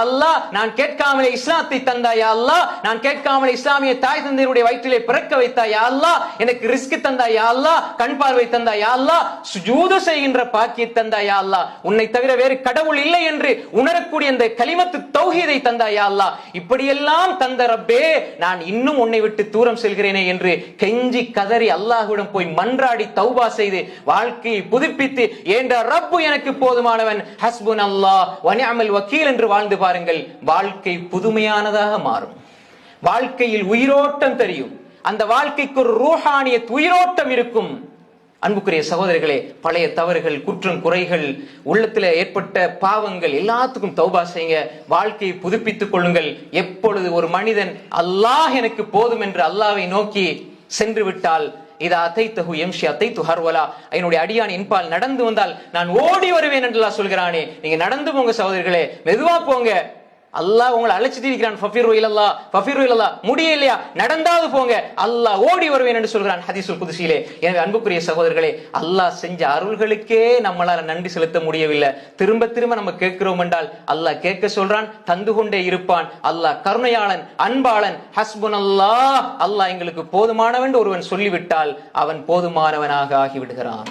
அல்லாஹ் நான் கேட்காமலே இஸ்லாத்தை தந்தாய் யா அல்லாஹ், நான் கேட்காமலே இஸ்லாமிய தாய் தந்தையருடைய வயிற்றிலே பிறக்க வைத்தாய் யா அல்லாஹ், எனக்கு ரிஸ்க் தந்தாய் யா அல்லாஹ், கண் பார்வை தந்தாய் யா அல்லாஹ், சுஜூது செய்கின்ற பாக்கியத்தை தந்தாய் யா அல்லாஹ், உன்னை தவிர வேறு கடவுள் இல்லை என்று உணரக்கூடிய அந்த கலிமத்து தௌஹீதை தந்தாய் யா அல்லாஹ், இப்படியெல்லாம் தந்த ரப்பே நான் இன்னும் உன்னை விட்டு தூரம் செல்கிறேனே என்று கெஞ்சி கதறி அல்லாஹ்விடம் போய் மன்றாடி தௌபா செய்து வாழ்க்கையை புதுப்பித்து ஏண்ட ரப்பு எனக்கு போதுமானவன் ஹஸ்புனல்லாஹ் வ நிஅமல் வக்கீல் என்று வாழ்ந்து பாருங்கள். வாழ்க்கை புதுமையானதாக மாறும். வாழ்க்கையில் உயிரோட்டம் தெரியும். அந்த வாழ்க்கைக்கு ஒரு ரூஹானியத் உயிரோட்டம் இருக்கும். அன்புக்குரிய சகோதரர்களே, பழைய தவறுகள், குற்றம் குறைகள், உள்ளத்தில் ஏற்பட்ட பாவங்கள் எல்லாத்துக்கும் தௌபா செய்யுங்க. வாழ்க்கையை புதுப்பித்துக் கொள்ளுங்கள். எப்பொழுது ஒரு மனிதன் அல்லாஹ் எனக்கு போதும் என்று அல்லாஹ்வை நோக்கி சென்று விட்டால், இதா அதைத்தஹு யம்ஷி அதைத்து ஹர்வலா, என்னுடைய அடியான் என்பால் நடந்து வந்தால் நான் ஓடி வருவேன் என்று அல்லாஹ் சொல்கிறானே. நீங்க நடந்து போங்க சகோதரர்களே, மெதுவா போங்க. அல்லாஹ் உங்களை அழைச்சிட்டு இருக்கிறான். ஃபஃபிரு இலல்லாஹ், ஃபஃபிரு இலல்லாஹ். முடியலையா நடந்தாவது போங்க, அல்லாஹ் ஓடி வருவேன் என்று சொல்கிறான் ஹதீஸுல் குத்ஸிலே. எனவே அன்புக்குரிய சகோதரர்களே, அல்லாஹ் செஞ்ச அருள்களுக்கே நம்மளால நன்றி செலுத்த முடியவில்லை. திரும்ப திரும்ப நம்ம கேட்கிறோம் என்றால் அல்லாஹ் கேட்க சொல்றான், தந்து கொண்டே இருப்பான். அல்லாஹ் கருணையாளன், அன்பாளன். ஹஸ்புனல்லாஹ், அல்லாஹ் எங்களுக்கு போதுமானவன் ஒருவன் சொல்லிவிட்டால் அவன் போதுமானவனாக ஆகிவிடுகிறான்.